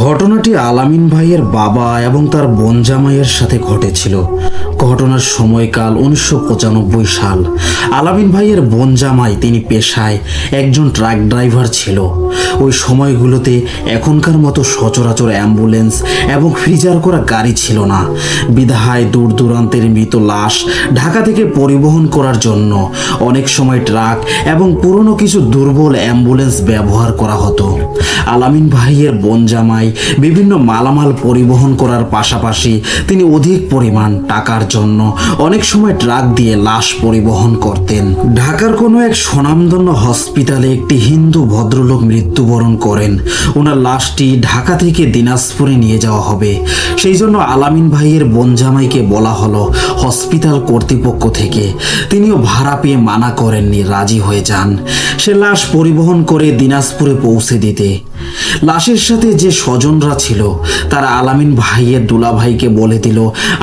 ঘটনাটি আলামিন ভাইয়ের বাবা এবং তার বোন জামাইয়ের সাথে ঘটেছিল। ঘটনার সময়কাল 1995 সাল। আলামিন ভাইয়ের বোন জামাই তিনি পেশায় একজন ট্রাক ড্রাইভার ছিল। ওই সময়গুলোতে এখনকার মতো সচরাচর অ্যাম্বুলেন্স এবং ফ্রিজার করা গাড়ি ছিল না। বিধায় দূর দূরান্তের মৃত লাশ ঢাকা থেকে পরিবহন করার জন্য অনেক সময় ট্রাক এবং পুরনো কিছু দুর্বল অ্যাম্বুলেন্স ব্যবহার করা হতো। আলামিন ভাইয়ের বোন জামাই বিভিন্ন মালামাল পরিবহন করার পাশাপাশি তিনি অধিক পরিমাণ টাকার জন্য অনেক সময় ট্রাক দিয়ে লাশ পরিবহন করতেন। ঢাকার কোনো এক স্বনামধন্য হসপিটালে একটি হিন্দু ভদ্রলোক মৃত্যুবরণ করেন। ওনার লাশটি ঢাকা থেকে দিনাজপুরে নিয়ে যাওয়া হবে। সেই জন্য আলামিন ভাইয়ের বোন জামাইকে বলা হলো হসপিটাল কর্তৃপক্ষ থেকে। তিনিও ভাড়া পেয়ে মানা করেননি, রাজি হয়ে যান সে লাশ পরিবহন করে দিনাজপুরে পৌঁছে দিতে। লাশের সাথে যে স্বজনরা ছিল তারা আলামিন ভাইয়ের দুলাভাইকে বলে দিল,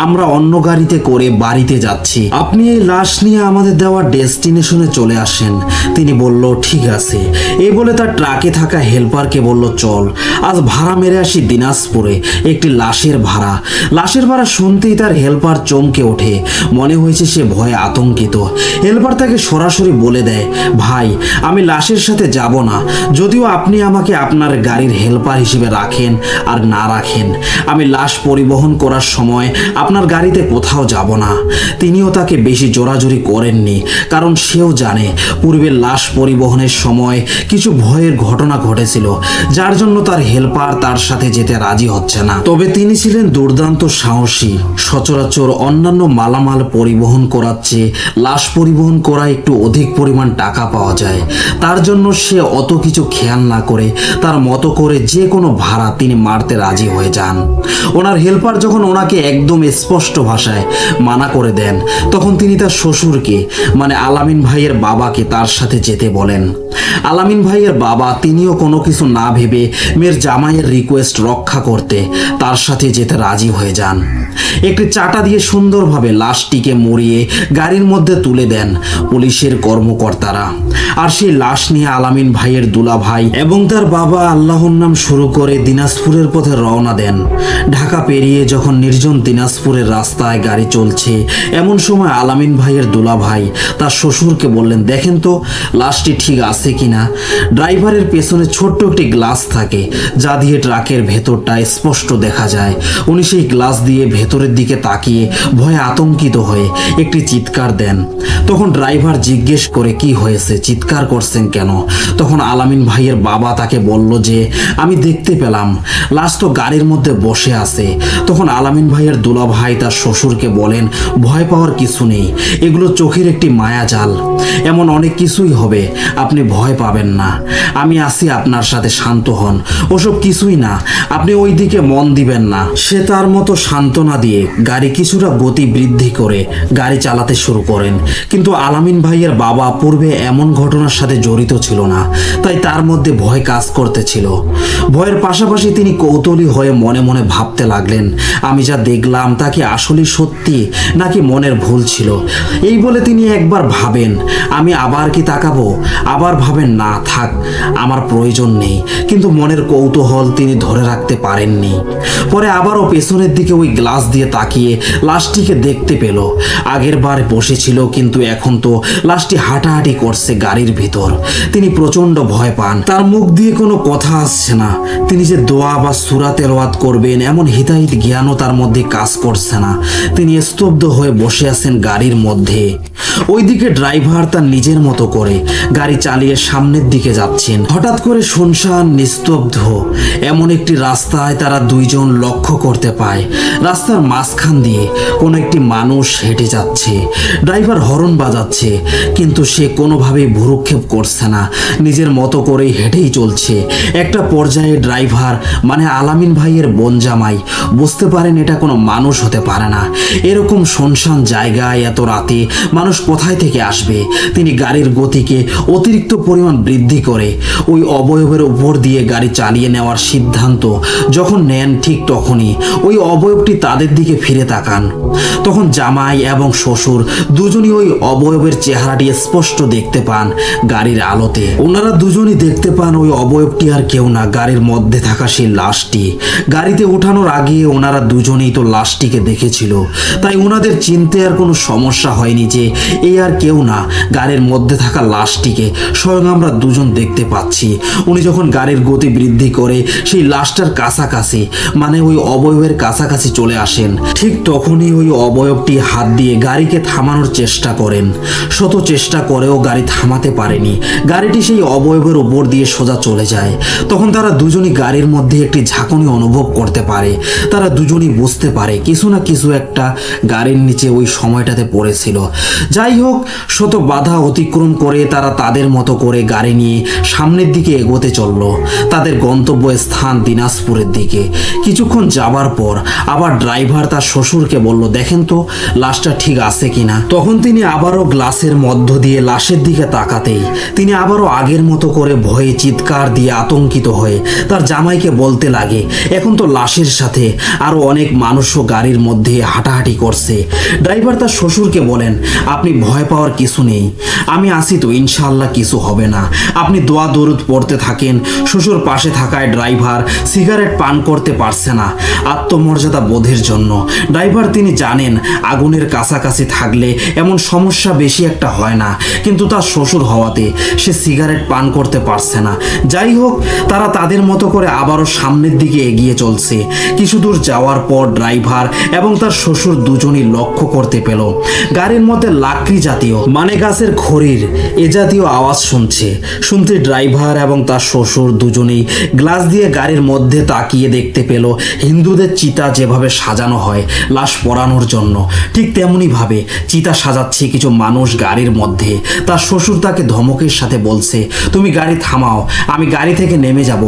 আমরা অন্য গাড়িতে করে বাড়িতে যাচ্ছি, আপনি এই লাশ নিয়ে আমাদের দেওয়া ডেস্টিনেশনে চলে আসেন। তিনি বলল ঠিক আছে। এই বলে তার ট্রাকে থাকা হেল্পারকে বলল চল আজ ভাড়া মেরে আসি দিনাজপুরে, একটি লাশের ভাড়া। লাশের ভাড়া শুনতেই তার হেল্পার চমকে ওঠে, মনে হয়েছে সে ভয়ে আতঙ্কিত। হেল্পার তাকে সরাসরি বলে দেয়, ভাই আমি লাশের সাথে যাব না, যদিও আপনি আমাকে আপনার গাড়ির হেল্পার হিসেবে রাখেন আর না রাখেন, আমি লাশ পরিবহন করার সময় আপনার গাড়িতে কোথাও যাব না। তিনিও তাকে বেশি জোরাজুরি করেননি, কারণ সেও জানে পূর্বের লাশ পরিবহনের সময় কিছু ভয়ের ঘটনা ঘটেছিল, যার জন্য তার হেল্পার তার সাথে যেতে রাজি হচ্ছে না। তবে তিনি ছিলেন দুর্দান্ত সাহসী। সচরাচর অন্যান্য মালামাল পরিবহন করার চেয়ে লাশ পরিবহন করা একটু অধিক পরিমাণ টাকা পাওয়া যায়। তার জন্য সে অত কিছু খেয়াল না করে তার মতো করে যে কোনো ভাড়া তিনি মারতে রাজি হয়ে যান। ওনার হেল্পার যখন ওনাকে একদম স্পষ্ট ভাষায় মানা করে দেন, তখন তিনি তার শ্বশুরকে মানে আলামিন ভাইয়ের বাবাকে তার সাথে যেতে বলেন। আলামিন ভাইয়ের বাবা তিনিও কোনো কিছু না ভেবে মেয়ের জামাইয়ের রিকোয়েস্ট রক্ষা করতে তার সাথে যেতে রাজি হয়ে যান। একটি চাটা দিয়ে সুন্দরভাবে লাশটিকে মরিয়ে গাড়ির মধ্যে তুলে দেন পুলিশের কর্মকর্তারা। আর সেই লাশ নিয়ে আলামিন ভাইয়ের দুলাভাই এবং তার বাবা আল্লাহর নাম শুরু করে দিনাজপুরের পথে রওনা দেন। ঢাকা পেরিয়ে যখন নির্জন দিনাজপুরের রাস্তায় গাড়ি চলছে, এমন সময় আলামিন ভাইয়ের দুলাভাই তার শ্বশুরকে বললেন, দেখেন তো লাশটি ঠিক আছে কিনা। ড্রাইভারের পেছনে ছোট্ট একটি গ্লাস থাকে, যা দিয়ে ট্রাকের ভেতরটা স্পষ্ট দেখা যায়। উনি সেই গ্লাস দিয়ে ভেতরের দিকে তাকিয়ে ভয়ে আতঙ্কিত হয়ে একটি চিৎকার দেন। তখন ড্রাইভার জিজ্ঞেস করে কি হয়েছে, চিৎকার করছেন কেন? তখন আলামিন ভাইয়ের বাবা তাকে বলল যে আমি দেখতে পেলাম লাশ তো গাড়ির মধ্যে বসে আছে। তখন আলামিন ভাইয়ের দুলাভাই তার শ্বশুরকে বলেন, ভয় পাওয়ার কিছু নেই, এগুলো চোখের একটি মায়াজাল, এমন অনেক কিছুই হবে, আপনি ভয় পাবেন না, আমি আছি আপনার সাথে, শান্ত হন, ওসব কিছুই না, আপনি ওই দিকে মন দিবেন না। সে তার মতো সান্ত্বনা দিয়ে গাড়ি কিছুটা গতি বৃদ্ধি করে গাড়ি চালাতে শুরু করেন। কিন্তু আলামিন ভাইয়ের বাবা পূর্বে এমন ঘটনার সাথে জড়িত ছিল না, তাই তার মধ্যে ভয় কাজ করতেছিল। ভয়ের পাশাপাশি তিনি কৌতূহলী হয়ে মনে মনে ভাবতে লাগলেন, আমি যা দেখলাম তা কি আসলেই সত্যি নাকি মনের ভুল ছিল। এই বলে তিনি একবার ভাবেন আমি আবার কি তাকাবো, আবার ভাবেন না থাক আমার প্রয়োজন নেই, কিন্তু মনের কৌতূহল তিনি ধরে রাখতে পারেননি। পরে আবারও পেছনের দিকে ওই গ্লাস দিয়ে তাকিয়ে লাশটিকে দেখতে পেল। আগের বার বসেছিল, কিন্তু এখন তো লাশটি হাঁটাহাঁটি করছে গাড়ির ভিতর। তিনি প্রচন্ড ভয় পান, তার মুখ দিয়ে কোনো কথা আসছে না। তিনি যে দোয়া বা সূরা তেলাওয়াত করবেন এমন হিতাহিত জ্ঞানও তার মধ্যে কাজ করছে না। তিনি স্তব্ধ হয়ে বসে আছেন গাড়ির মধ্যে। ওইদিকে ড্রাইভার তার নিজের মতো করে গাড়ি চালিয়ে সামনের দিকে যাচ্ছেন। হঠাৎ করে শুনশান নিস্তব্ধ এমন একটি রাস্তায় তারা দুইজন লক্ষ্য করতে পায় রাস্তার মাঝখান দিয়ে কোনো একটি মানুষ হেঁটে যাচ্ছে। ড্রাইভার হর্ন বাজাচ্ছে, কিন্তু সে কোনোভাবেই ভ্রুক্ষেপ করছে না, নিজের মতো করেই হেঁটেই চলছে। একটা পর্যায়ে ড্রাইভার মানে আলামিন ভাইয়ের বোন জামাই বুঝতে পারেন এটা কোনো মানুষ হতে পারে না, এরকম শুনশান জায়গায় এত রাতে মানুষ কোথায় থেকে আসবে। তিনি গাড়ির গতিকে অতিরিক্ত পরিমাণ বৃদ্ধি করে ওই অবয়বের উপর দিয়ে গাড়ি চালিয়ে নেওয়ার সিদ্ধান্ত যখন নেন, ঠিক তখনই ওই অবয়বটি তাদের তাদের দিকে ফিরে তাকান। তখন জামাই এবং শ্বশুর দুজনই ওই অবয়বের চেহারাটি স্পষ্ট দেখতে পান গাড়ির আলোতে। ওনারা দুজনই দেখতে পান ওই অবয়বটি আর কেউ না, গাড়ির মধ্যে থাকা সেই লাশটি। গাড়িতে ওঠানোর আগে ওনারা দুজনেই তো লাশটিকে দেখেছিল, তাই ওনাদের চিনতে আর কোনো সমস্যা হয়নি যে এই আর কেউ না, গাড়ির মধ্যে থাকা লাশটিকে স্বয়ং আমরা দুজন দেখতে পাচ্ছি। উনি যখন গাড়ির গতি বৃদ্ধি করে সেই লাশটার কাছাকাছি, মানে ওই অবয়বের কাছাকাছি চলে আসেন, ঠিক তখনই ওই অবয়বটি হাত দিয়ে গাড়িকে থামানোর চেষ্টা করেন। শত চেষ্টা করেও গাড়ি থামাতে পারেনি। গাড়িটি সেই অবয়বের উপর দিয়ে সোজা চলে যায়। তখন তারা দুজনই গাড়ির মধ্যে একটি ঝাঁকুনি অনুভব করতে পারে। তারা দুজনই বুঝতে পারে কিছু না কিছু একটা গাড়ির নিচে ওই সময়টাতে পড়েছিল। যাই হোক, শত বাধা অতিক্রম করে তারা তাদের মতো করে গাড়ি নিয়ে সামনের দিকে এগোতে চলল, তাদের গন্তব্য স্থান দিনাজপুরের দিকে। কিছুক্ষণ যাবার পর আবার ড্রাইভার তার শ্বশুরকে বলল, দেখেন তো লাশটা ঠিক আছে কিনা। তখন তিনি আবারও গ্লাসের মধ্য দিয়ে লাশের দিকে তাকাতেই তিনি আবারও আগের মতো করে ভয়ে চিৎকার দিয়ে আতঙ্কিত হয়ে তার জামাইকে বলতে লাগে, এখন তো লাশের সাথে আরো অনেক মানুষও গাড়ির মধ্যে হাঁটাহাঁটি করছে। ড্রাইভার তার শ্বশুরকে বলেন, আপনি ভয় পাওয়ার কিছু নেই, আমি আছি তো, ইনশাআল্লাহ কিছু হবে না, আপনি দোয়া দরুদ পড়তে থাকেন। শ্বশুর পাশে থাকায় ড্রাইভার সিগারেট পান করতে পারছে না আত্মমর্যাদা বোধের জন্য। ড্রাইভার তিনি জানেন আগুনের কাছাকাছি থাকলে এমন সমস্যা বেশি একটা হয় না, কিন্তু তার শ্বশুর হওয়াতে সে সিগারেট পান করতে পারছে না। যাই হোক, তারা তাদের মতো করে আবারও সামনের দিকে এগিয়ে চলছে। কিছু দূর যাওয়ার পর ড্রাইভার এবং তার শ্বশুর দুজনই লক্ষ্য করতে পেল গাড়ির মধ্যে লাকড়ি জাতীয়, মানে গাছের খড়ির এ জাতীয় আওয়াজ শুনতে ড্রাইভার এবং তার শ্বশুর দুজনেই গ্লাস দিয়ে গাড়ির মধ্যে তাকিয়ে দেখতে পেল হিন্দুদের চিতা যেভাবে সাজানো হয় লাশ পোড়ানোর জন্য, ঠিক তেমনি ভাবে চিতা সাজাচ্ছে কিছু মানুষ গাড়ির মধ্যে। তার শ্বশুর তাকে ধমকের সাথে বলছে, তুমি গাড়ি থামাও, আমি গাড়ি থেকে নেমে যাব,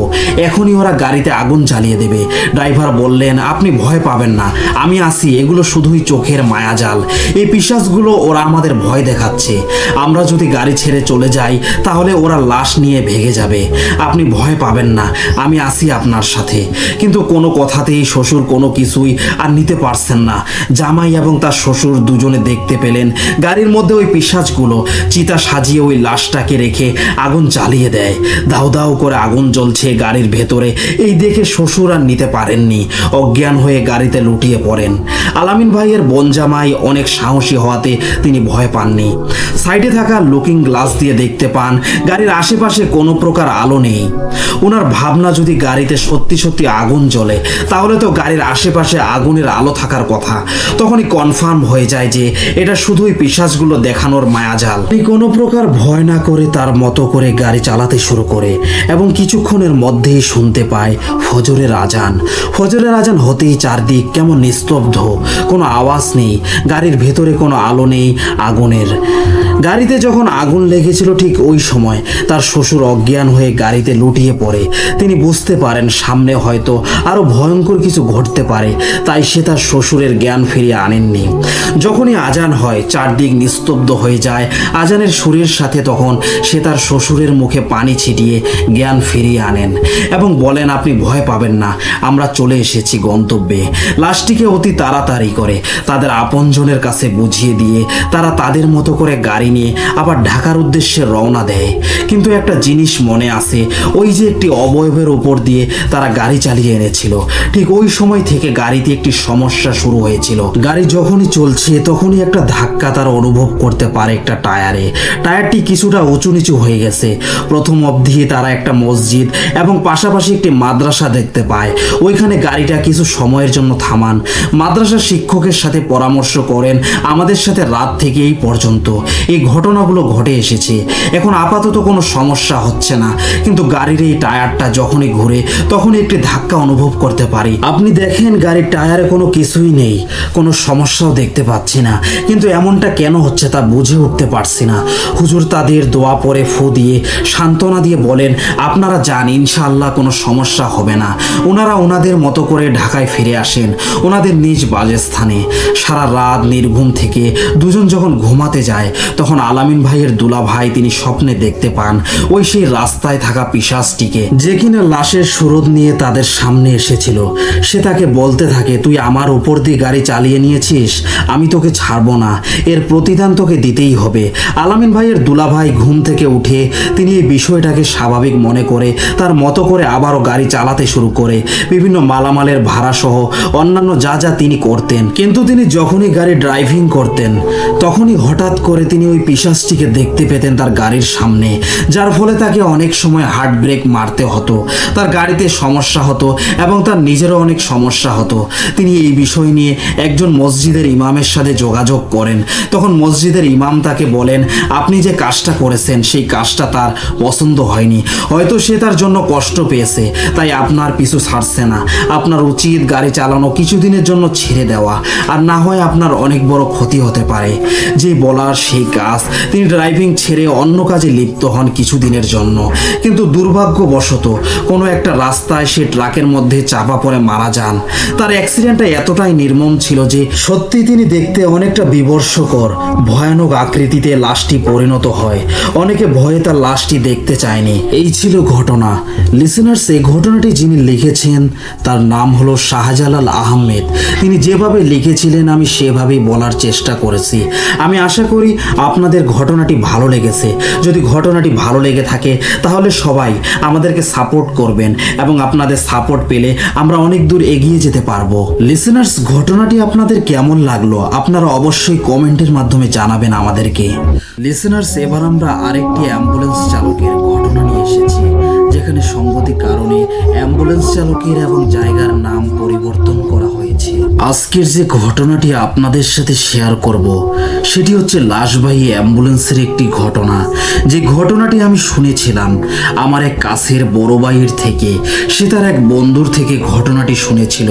এখনই ওরা গাড়িতে আগুন জ্বালিয়ে দেবে। ড্রাইভার বললেন, আপনি ভয় পাবেন না, আমি আছি, এগুলো শুধুই চোখের মায়াজাল, এই পিশাচগুলো ওরা আমাদের ভয় দেখাচ্ছে। আমরা যদি গাড়ি ছেড়ে চলে যাই তাহলে ওরা লাশ নিয়ে ভেগে যাবে, আপনি ভয় পাবেন না, আমি আছি আপনার সাথে। কিন্তু কোনো কথাতেই শ্বশুর কোনো কিছুই আর নিতে পারছেন না। জামাই এবং তার শ্বশুর দুজনে দেখতে পেলেন গাড়ির মধ্যে ওই পিশাচগুলো চিতা সাজিয়ে ওই লাশটাকে রেখে আগুন জ্বালিয়ে দেয়। দাউ দাউ করে আগুন জ্বলছে গাড়ির ভেতরে। এই দেখে শ্বশুর আর নিতে পারেননি, অজ্ঞান হয়ে গাড়িতে লুটিয়ে পড়েন। আলামিন ভাইয়ের বোন জামাই অনেক সাহসী হওয়াতে তিনি ভয় পাননি। সাইডে থাকা লুকিং গ্লাস দিয়ে দেখতে পান গাড়ির আশেপাশে কোনো প্রকার আলো নেই। ওনার ভাবনা, যদি গাড়িতে সত্যি সত্যি আগুন জ্বলে তাহলে তো গাড়ির আশেপাশে আগুনের আলো থাকার কথা। তখনই কনফার্ম হয়ে যায় যে এটা শুধুই পিশাচগুলো দেখানোর মায়াজাল। তিনি কোনো প্রকার ভয় না করে তার মতো করে গাড়ি চালাতে শুরু করে এবং কিছুক্ষণের মধ্যেই শুনতে পায় ফজরের আজান। ফজরের আজান হতেই চারদিক কেমন নিস্তব্ধ, কোনো আওয়াজ নেই, গাড়ির ভেতরে কোনো আলো নেই আগুনের। গাড়িতে যখন আগুন লেগেছিল ঠিক ওই সময় তার শ্বশুর অজ্ঞান হয়ে গাড়িতে লুটিয়ে পড়ে। তিনি বুঝতে পারেন সামনে হয়তো আরো ভয়ঙ্কর কিছু ঘটতে পারে, তাই সে তার শ্বশুরের জ্ঞান ফিরিয়ে আনেননি। যখনই আজান হয় চারদিক নিস্তব্ধ হয়ে যায় আজানের সুরের সাথে, তখন সে তার শ্বশুরের মুখে পানি ছিটিয়ে জ্ঞান ফিরিয়ে আনেন এবং বলেন, আপনি ভয় পাবেন না, আমরা চলে এসেছি গন্তব্যে। লাশটিকে অতি তাড়াতাড়ি করে তাদের আপনজনের কাছে বুঝিয়ে দিয়ে তারা তাদের মতো করে গাড়ি নিয়ে আবার ঢাকার উদ্দেশ্যে রওনা দেয়। কিন্তু একটা জিনিস মনে আছে, ওই যে একটি অবয়বের উপর দিয়ে তারা গাড়ি চালিয়ে এনেছিল, ঠিক ওই সময় থেকে গাড়িতে একটি সমস্যা শুরু হয়েছিল। গাড়ি যখনই চলছে তখনই একটা ধাক্কা তারা অনুভব করতে পারে একটা টায়ারটি কিছুটা উঁচু নিচু হয়ে গেছে। প্রথম অবধি তারা একটা মসজিদ এবং পাশাপাশি একটি মাদ্রাসা দেখতে পায়। ওইখানে গাড়িটা কিছু সময়ের জন্য থামান। মাদ্রাসার শিক্ষকের সাথে পরামর্শ করেন, আমাদের সাথে রাত থেকে এই পর্যন্ত এই ঘটনাগুলো ঘটে এসেছে, এখন আপাতত কোনো সমস্যা হচ্ছে না, কিন্তু গাড়ির এই টায়ারটা যখনই ঘুরে তখনই একটি ধাক্কা অনুভব করতে পারি। আপনি দেখেন গাড়ির টায়ারে কোনো কিছুই নেই, কোনো সমস্যাও দেখতে পাচ্ছি না, কিন্তু এমনটা কেন হচ্ছে তা বুঝে উঠতে পারছি না। হুজুর তাদের দোয়া পরে ফু দিয়ে সান্ত্বনা দিয়ে বলেন, আপনারা যান, ইনশাআল্লাহ কোনো সমস্যা হবে না। ওনারা ওনাদের মতো করে ঢাকায় ফিরে আসেন ওনাদের নিজ বাসস্থানে। সারা রাত নির্ঘুম থেকে দুজন যখন ঘুমাতে যায় তখন আলামিন ভাইয়ের দুলাভাই তিনি স্বপ্নে দেখতে পান ওই সেই রাস্তায় থাকা পিশাচটিকে, যে কিনা লাশের সুরত নিয়ে তাদের সামনে এসেছিল। সে তাকে বলতে থাকে, তুই আমার উপর দিয়ে গাড়ি চালিয়ে নিয়েছিস, আমি তোকে ছাড়বো না, এর প্রতিদান তোকে দিতেই হবে। আলামিন ভাইয়ের দুলাভাই ঘুম থেকে উঠে তিনি এই বিষয়টাকে স্বাভাবিক মনে করে তার মতো করে আবারও গাড়ি চালাতে শুরু করে, বিভিন্ন মালামালের ভাড়া সহ অন্যান্য যা যা তিনি করতেন। কিন্তু তিনি যখনই গাড়ি ড্রাইভিং করতেন তখনই হঠাৎ করে তিনি ওই পিশাচটিকে দেখতে পেতেন তার গাড়ির সামনে, যার ফলে তাকে অনেক সময় হার্ট ব্রেক মারতে হতো, তার গাড়িতে সমস্যা হতো এবং তার নিজেরও অনেক সমস্যা হতো। তিনি এই বিষয় নিয়ে একজন মসজিদের ইমামের সাথে যোগাযোগ করেন। তখন মসজিদের ইমাম তাকে বলেন, আপনি যে কাজটা করেছেন সেই কাজটা তার পছন্দ হয়নি, হয়তো সে তার জন্য কষ্ট পেয়েছে, তাই আপনার পিছু ছাড়ছে না। আপনার উচিত গাড়ি চালানো কিছুদিনের জন্য ছেড়ে দেওয়া, আর না হয় আপনার অনেক বড় ক্ষতি হতে পারে। যে বলার সেই কাজ, তিনি ড্রাইভিং ছেড়ে অন্য কাজে লিপ্ত হন কিছুদিনের জন্য। কিন্তু দুর্ভাগ্যবশত কোনো একটা রাস্তায় সে ট্রাকের মধ্যে চাপা পড়ে মারা যান। তার অ্যাক্সিডেন্টটা এতটাই নির্মম ছিল যে সত্যি তিনি দেখতে অনেকটা বিবর্ষকর, ভয়ানক আকৃতিতে লাশটি পরিণত হয়। অনেকে ভয়ে তার লাশটি দেখতে চায়নি। এই ছিল ঘটনা। লিসেনার্স, এই ঘটনাটি যিনি লিখেছেন তার নাম হলো শাহজালাল আহমেদ। তিনি যেভাবে লিখেছিলেন আমি সেভাবেই বলার চেষ্টা করেছি। আমি আশা করি আপনাদের ঘটনাটি ভালো লেগেছে। যদি ঘটনাটি ভালো লেগে থাকে তাহলে সবাই আমাদেরকে সাপোর্ট করবেন এবং আপনাদের সাপোর্ট পেলে আমরা অনেক দূর এগিয়ে যেতে পারবো। লিসেনার্স, ঘটনাটি আপনাদের কেমন লাগলো আপনারা অবশ্যই কমেন্টের মাধ্যমে জানাবেন আমাদেরকে। লিসেনার্স, এবার আমরা আরেকটি অ্যাম্বুলেন্স চালকের ঘটনা নিয়ে এসেছি, যেখানে সঙ্গতি কারণে অ্যাম্বুলেন্স চালকের এবং জায়গার নাম পরিবর্তন করা হয়েছে। আজকের যে ঘটনাটি আপনাদের সাথে শেয়ার করব সেটি হচ্ছে লাশবাহী অ্যাম্বুলেন্সের একটি ঘটনা। যে ঘটনাটি আমি শুনেছিলাম আমার এক কাছের বড় ভাইয়ের থেকে। সে তার এক বন্ধুর থেকে ঘটনাটি শুনেছিল।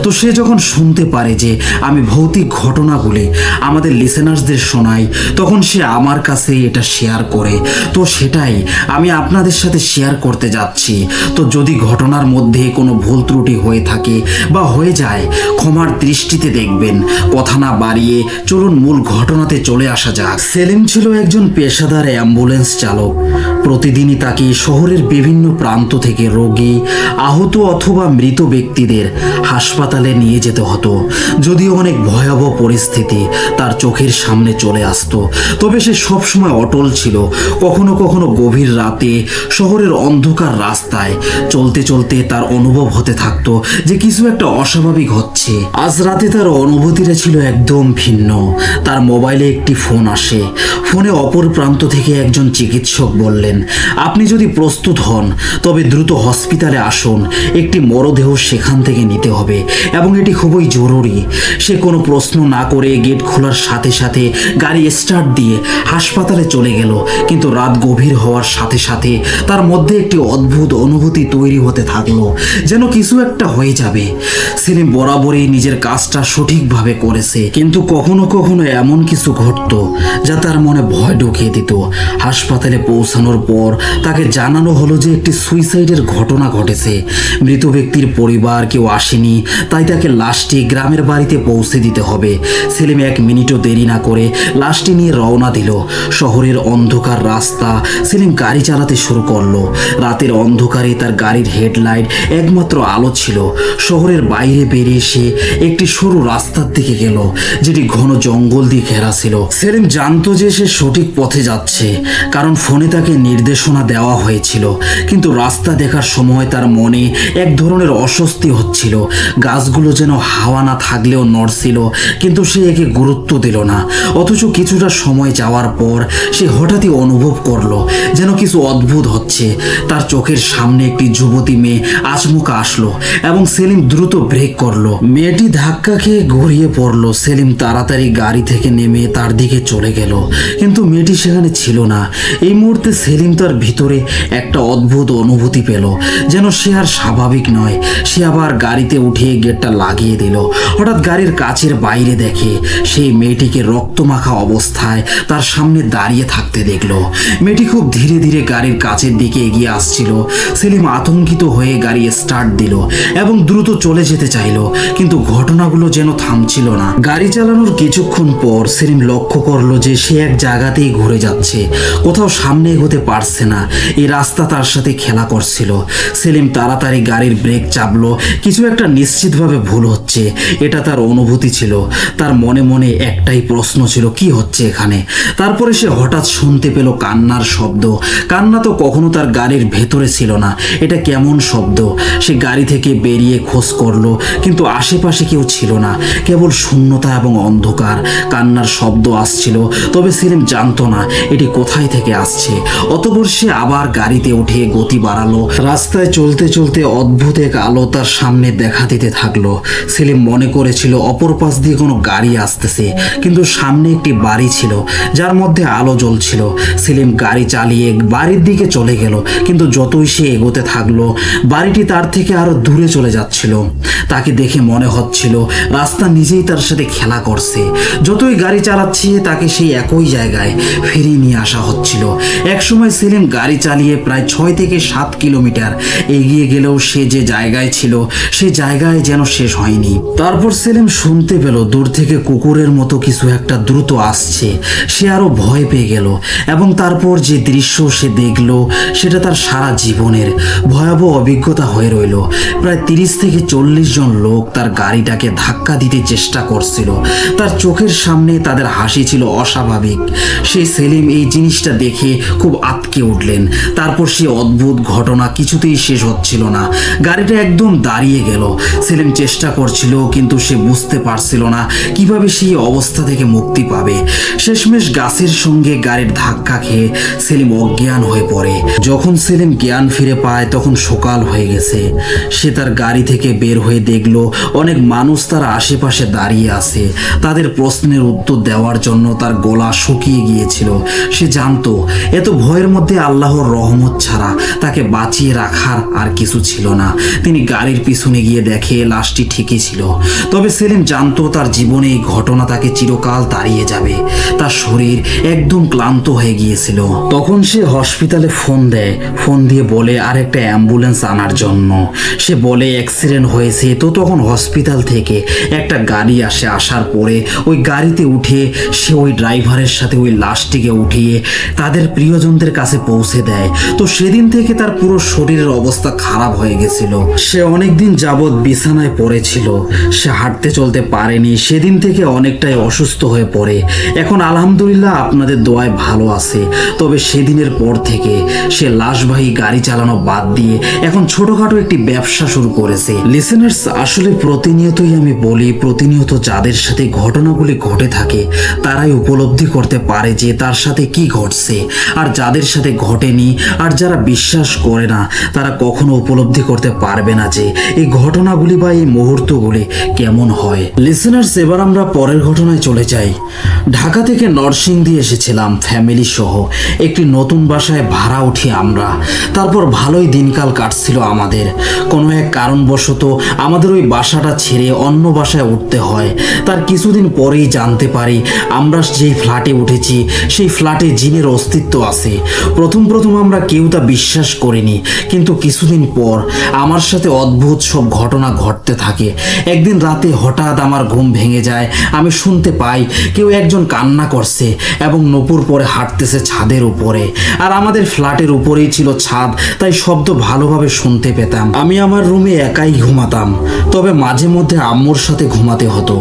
তো সে যখন শুনতে পারে যে আমি ভৌতিক ঘটনাগুলি আমাদের লিসেনার্সদের শোনাই, তখন সে আমার কাছে এটা শেয়ার করে। তো সেটাই আমি আপনাদের সাথে শেয়ার করতে যাচ্ছি। তো যদি ঘটনার মধ্যে কোনো ভুল ত্রুটি হয়ে থাকে বা হয়ে যায়, ক্ষমার দৃষ্টিতে দেখবেন। কথা না বাড়িয়ে চলুন মূল ঘটনাতে চলে আসা যাক। সেলিম ছিল একজন পেশাদার অ্যাম্বুলেন্স চালক। প্রতিদিনই তাকে শহরের বিভিন্ন প্রান্ত থেকে রোগী, আহত অথবা মৃত ব্যক্তিদের হাসপাতালে নিয়ে যেতে হতো। যদিও অনেক ভয়াবহ পরিস্থিতি তার চোখের সামনে চলে আসতো, তবে সে সবসময় অটল ছিল। কখনো কখনো গভীর রাতে শহরের অন্ধকার রাস্তায় চলতে চলতে তার অনুভব হতে থাকতো যে কিছু একটা অস্বাভাবিক হচ্ছে। আজ রাতে তার অনুভূতিটা ছিল একদম ভিন্ন। তার মোবাইলে একটি ফোন আসে। ফোনে অপর প্রান্ত থেকে একজন চিকিৎসক বললেন, আপনি যদি প্রস্তুত হন তবে দ্রুত হসপিটালে আসুন, একটি মরদেহ সেখান থেকে নিতে হবে এবং এটি খুবই জরুরি। সে কোনো প্রশ্ন না করে গেট খোলার সাথে সাথে গাড়ি স্টার্ট দিয়ে হাসপাতালে চলে গেল। কিন্তু রাত গভীর হওয়ার সাথে সাথে তার মধ্যে একটি অদ্ভুত অনুভূতি তৈরি হতে থাকলো, যেন কিছু একটা হয়ে যাবে। সেলিম বরাবরই নিজের কাজটা সঠিকভাবে করেছে, কিন্তু কখনো কখনো এমন কিছু ঘটতো যা তার মনে ভয় ঢুকিয়ে দিত। হাসপাতালে পৌঁছানোর পর তাকে জানানো হলো যে একটি সুইসাইডের ঘটনা ঘটেছে। মৃত ব্যক্তির পরিবার কেউ আসেনি, তাই তাকে লাশটি গ্রামের বাড়িতে পৌঁছে দিতে হবে। সেলিম 1 মিনিটও দেরি না করে লাশটি নিয়ে রওনা দিল। শহরের অন্ধকার রাস্তা সেলিম গাড়ি চালাতে শুরু করলো। রাতের অন্ধকারে তার গাড়ির হেডলাইট একমাত্র আলো ছিল। শহরের বাইরে বেরিয়ে সে একটি সরু রাস্তার দিকে গেল, যেটি ঘন জঙ্গল দিয়ে ঘেরা ছিল। সেলিম জানতো যে সে সঠিক পথে যাচ্ছে, কারণ ফোনে তাকে নির্দেশনা দেওয়া হয়েছিল। কিন্তু রাস্তা দেখার সময় তার মনে এক ধরনের অস্বস্তি হচ্ছিল। গাছগুলো যেন হাওয়া না থাকলেও নড়ছিল, কিন্তু সে একে গুরুত্ব দিল না। অথচ কিছুটা সময় যাওয়ার পর সে হঠাৎই অনুভব করলো যেন কিছু অদ্ভুত হচ্ছে। তার চোখের সামনে একটি যুবতী মেয়ে আচমকা আসলো এবং সেলিম দ্রুত ব্রেক করলো। মেয়েটি ধাক্কা খেয়ে গড়িয়ে পড়লো। সেলিম তাড়াতাড়ি গাড়ি থেকে নেমে তার দিকে চলে গেল, কিন্তু মেয়েটি সেখানে ছিল না। এই মুহূর্তে সেলিম তার ভিতরে একটা অদ্ভুত অনুভূতি পেল, যেন সে আর স্বাভাবিক নয়। সে আবার গাড়িতে উঠে গেটটা লাগিয়ে দিল। হঠাৎ গাড়ির কাচের বাইরে দেখে সেই মেয়েটিকে রক্তমাখা অবস্থায় তার সামনে দাঁড়িয়ে থাকতে দেখলো। মেয়েটি খুব ধীরে ধীরে গাড়ির কাচের দিকে এগিয়ে আসছিল। সেলিম আতঙ্কিত হয়ে গাড়ি স্টার্ট দিল এবং দ্রুত চলে যেতে চাইল, কিন্তু ঘটনাগুলো যেন থামছিল না। গাড়ি চালানোর কিছুক্ষণ পর সেলিম লক্ষ্য করলো যে সে এক জায়গাতেই ঘুরে যাচ্ছে, কোথাও সামনে এগোতে পারছে না। এই রাস্তা তার সাথে খেলা করছিল। সেলিম তাড়াতাড়ি গাড়ির ব্রেক চাপলো। কিছু একটা নিশ্চিতভাবে ভুল হচ্ছে, এটা তার অনুভূতি ছিল। তার মনে মনে একটাই প্রশ্ন ছিল, কি হচ্ছে এখানে? তারপরে সে হঠাৎ শুনতে পেল কান্নার শব্দ। কান্না তো কখনো তার গাড়ির ভেতরে ছিল না, এটা কেমন শব্দ? সে গাড়ি থেকে বেরিয়ে খোঁজ করলো, কিন্তু আশেপাশে কেউ ছিল না, কেবল শূন্যতা এবং অন্ধকার। কান্নার শব্দ আসছিল, তবে সেলিম জানতো না এটি কোথায় থেকে আসছে। অতঃপর সে আবার গাড়িতে উঠে গতি বাড়ালো। রাস্তায় চলতে চলতে অদ্ভুত এক আলো তার সামনে দেখা দিতে থাকলো। সেলিম মনে করেছিল অপর পাশ দিয়ে কোনো গাড়ি আসতেছে, কিন্তু সামনে একটি বাড়ি ছিল যার মধ্যে আলো জ্বলছিল। সেলিম গাড়ি চালিয়ে বাড়ির দিকে চলে গেল, কিন্তু যতই সে এগোতে থাকলো বাড়িটি তার থেকে আরো দূরে চলে যাচ্ছিল। তাকে দেখে মনে হচ্ছিল রাস্তা নিজেই তার সাথে খেলা করছে। যতই গাড়ি চালাচ্ছে তাকে সেই একই জায়গায় ফিরিয়ে নিয়ে আসা হচ্ছিল। একসময় সেলিম গাড়ি চালিয়ে প্রায় 6 থেকে 7 কিলোমিটার এগিয়ে গেলেও সে যে জায়গায় ছিল সে জায়গায় যেন শেষ হয়নি। তারপর সেলিম শুনতে পেল দূর থেকে কুকুরের মতো কিছু একটা দ্রুত আসছে। সে আরো ভয় পেয়ে গেল এবং তারপর যে দৃশ্য সে দেখলো সেটা তার সারা জীবনের ভয়াবহ অভিজ্ঞতা হয়ে রইল। প্রায় 30 থেকে 40 জন লোক তার গাড়িটাকে ধাক্কা দিতে চেষ্টা করছিল। তার চোখের সামনে তাদের হাসি ছিল অস্বাভাবিক। সেই সেলিম এই জিনিসটা দেখে খুব আঁতকে উঠলেন। তারপর সে অদ্ভুত ঘটনা কিছুতেই শেষ হচ্ছিল না। গাড়িটা একদম দাঁড়িয়ে গেল। সেলিম চেষ্টা করছিল, কিন্তু সে বুঝতে পারছিল না কিভাবে সেই অবস্থা থেকে মুক্তি পাবে। শেষমেশ গাছের সঙ্গে গাড়ির ধাক্কা খেয়ে সেলিম অজ্ঞান হয়ে পড়ে। যখন সেলিম জ্ঞান ফিরে পায় তখন সকাল হয়ে গেছে। সে তার গাড়ি থেকে বের হয়ে দেখলো অনেক মানুষ তার আশেপাশে দাঁড়িয়ে আছে। তাদের প্রশ্নের উত্তর দেওয়ার জন্য তার গলা শুকিয়ে গিয়েছিল। সে জানতো এত ভয়ের মধ্যে আল্লাহর রহমত ছাড়া তাকে বাঁচিয়ে রাখার আর কিছু ছিল না। তিনি গাড়ির পিছনে গিয়ে দেখে লাশটি ঠিকই ছিল। তবে সেলিম জানতো তার জীবনে এই ঘটনা তাকে চিরকাল তাড়িয়ে যাবে। তার শরীর একদম ক্লান্ত হয়ে গিয়েছিল। তখন সে হসপিটালে ফোন দেয়। ফোন দিয়ে বলে আর একটা অ্যাম্বুলেন্স আনার জন্য। সে বলে অ্যাক্সিডেন্ট হয়েছে। তো তখন হসপিটাল থেকে একটা গাড়ি আসে। আসার পরে ওই গাড়িতে উঠে সে ওই ড্রাইভারের সাথে ওই লাশটিকে উঠিয়ে তাদের প্রিয়জনদের কাছে পৌঁছে দেয়। তো সেদিন থেকে তার পুরো শরীরের অবস্থা খারাপ হয়ে গেছিল। সে অনেকদিন যাবৎ বিছানায় পড়েছিল। সে হাঁটতে চলতে পারেনি। সেদিন থেকে অনেকটাই অসুস্থ হয়ে পড়ে। এখন আলহামদুলিল্লাহ আপনাদের দোয়ায় ভালো আছে। তবে সেদিনের পর থেকে সে লাশবাহী গাড়ি চালানো বাদ দিয়ে এখন ছোটখাটো একটি ব্যবসা শুরু করেছে। লিসেনার্স, আসলে প্রতিনিয়তই আমি বলি, প্রতিনিয়ত যাদের সাথে ঘটনাগুলি ঘটে থাকে তারাই উপলব্ধি করতে পারে যে তার সাথে কি ঘটছে। আর যাদের সাথে ঘটেনি আর যারা বিশ্বাস করে না তারা কখনো উপলব্ধি করতে পারবে না যে এই ঘটনাগুলি বা এই মুহূর্তগুলি কেমন হয়। লিসেনার্স, এবার আমরা পরের ঘটনায় চলে যাই। ঢাকা থেকে নরসিংদী এসেছিলাম ফ্যামিলি সহ। একটি নতুন বাসায় ভাড়া উঠি আমরা। তারপর ভালোই দিনকাল কাটছিল আমাদের। কোনো এক কারণবশত আমাদের ওই বাসাটা ছেড়ে অন্য বাসায় উঠতে হয়। তার কিছুদিন পরেই জানতে পারি আমরা যেই ফ্ল্যাটে উঠেছি সেই ফ্ল্যাটে জিনের অস্তিত্ব আছে। প্রথম আমরা কেউ তা বিশ্বাস করিনি, কিন্তু কিছুদিন পর আমার সাথে অদ্ভুত সব ঘটনা ঘটতে থাকে। একদিন রাতে হঠাৎ আমার ঘুম ভেঙে যায়। আমি শুনতে পাই কেউ একজন কান্না করছে এবং নূপুর পরে হাঁটতেছে ছাদের উপরে। আর আমাদের ফ্ল্যাটের উপরেই ছিল ছাদ, তাই শব্দ ভালোভাবে শুনতে পেতাম। আমি আমার রুমে একাই ঘুমাতাম, তবে মাঝে মধ্যে আম্মুর সাথে ঘুমাতে হতো।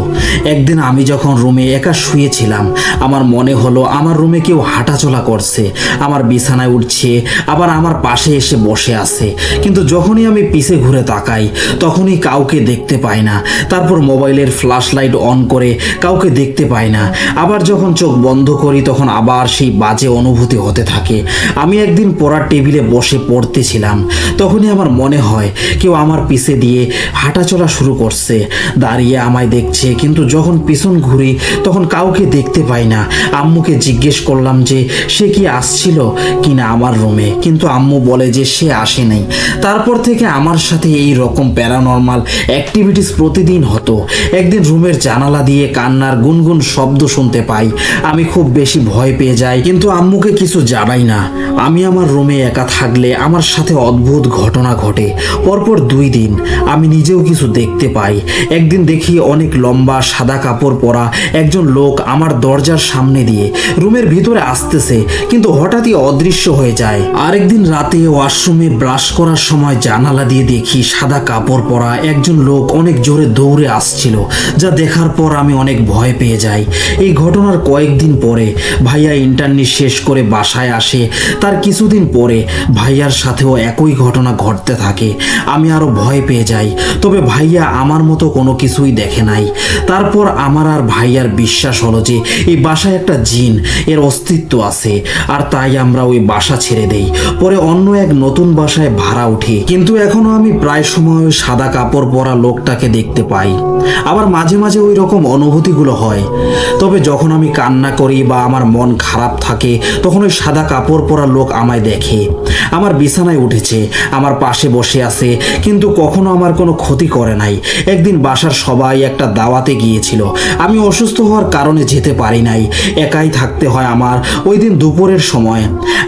একদিন আমি যখন রুমে একা শুয়েছিলাম আমার মনে হলো আমার রুমে কেউ হাঁটাচলা করছে, আমার বিছানায় উঠছে, আবার আমার পাশে এসে বসে আছে। কিন্তু যখনই আমি পিছে ঘুরে তাকাই তখনই কাউকে দেখতে পাই না। তারপর মোবাইলের ফ্ল্যাশ লাইট অন করে কাউকে দেখতে পাই না। আবার যখন চোখ বন্ধ করি তখন আবার সেই বাজে অনুভূতি হতে থাকে। আমি একদিন পড়ার টেবিলে বসে পড়তেছিলাম, তখনই আমার মনে হয় কেউ আমার পিছে দিয়ে হাঁটাচলা শুরু করছে, দাঁড়িয়ে আমায় দেখছে। কিন্তু যখন পিছন ঘুরি তখন কাউকে দেখতে পাই না। আম্মুকে জিজ্ঞেস করলাম যে সে কি আসছিল কিনা আমার রুমে, কিন্তু আম্মু বলে যে সে আসে নাই। তারপর থেকে আমার সাথে এই রকম প্যারানর্মাল অ্যাক্টিভিটিস প্রতিদিন হতো। একদিন রুমের জানালা দিয়ে কান্নার গুনগুন শব্দ শুনতে পাই। আমি খুব বেশি ভয় পেয়ে যাই, কিন্তু আম্মুকে কিছু জানাই না। আমি আমার রুমে একা থাকলে আমার সাথে অদ্ভুত ঘটনা ঘটে। পরপর 2 দিন আমি নিজেও কিছু দেখতে পাই। একদিন দেখি অনেক লম্বা সাদা কাপড় পরা একজন লোক আমার দরজার সামনে দিয়ে রুমের ভিতরে আসতেছে, কিন্তু হঠাৎই অদৃশ্য হয়ে যায়। আরেকদিন রাতে ওয়াশরুমে ব্রাশ করার সময় জানালা দিয়ে দেখি সাদা কাপড় পরা একজন লোক অনেক জোরে দৌড়ে আসছিল, যা দেখার পর আমি অনেক ভয় পেয়ে যাই। এই ঘটনার কয়েকদিন পরে ভাইয়া ইন্টার্নি শেষ করে বাসায় আসে। তার কিছুদিন পরে ভাইয়ার সাথেও একই ঘটনা ঘটতে থাকে। আমি আরো ভয় পেয়ে যাই, তবে ভাইয়া আমার মতো কোনো কিছুই দেখে নাই। তারপর আমার আর ভাইয়ার বিশ্বাস হলো যে এই বাসায় একটা জিন এর অস্তিত্ব আছে, আর তাই আমরা ওই বাসা ছেড়ে দেই। পরে অন্য এক নতুন বাসায় ভাড়া উঠি, কিন্তু এখনো আমি প্রায় সময় ওই সাদা কাপড় পরা লোকটাকে দেখতে পাই। আবার মাঝে মাঝে ওই রকম অনুভূতিগুলো হয়। তবে যখন আমি কান্না করি বা আমার মন খারাপ থাকে, তখন ওই সাদা কাপড় পরা লোক আমায় দেখে। আমার বিছানায় উঠেছে, আমার পাশে বসে আছে, কিন্তু কখনো আমার কোনো ক্ষতি করে নাই। একদিন বাসার সবাই একটা দাওয়াতে গিয়েছিল, আমি অসুস্থ হওয়ার কারণে যেতে পারি নাই, একাই থাকতে হয় আমার। ওই দিন দুপুরের সময়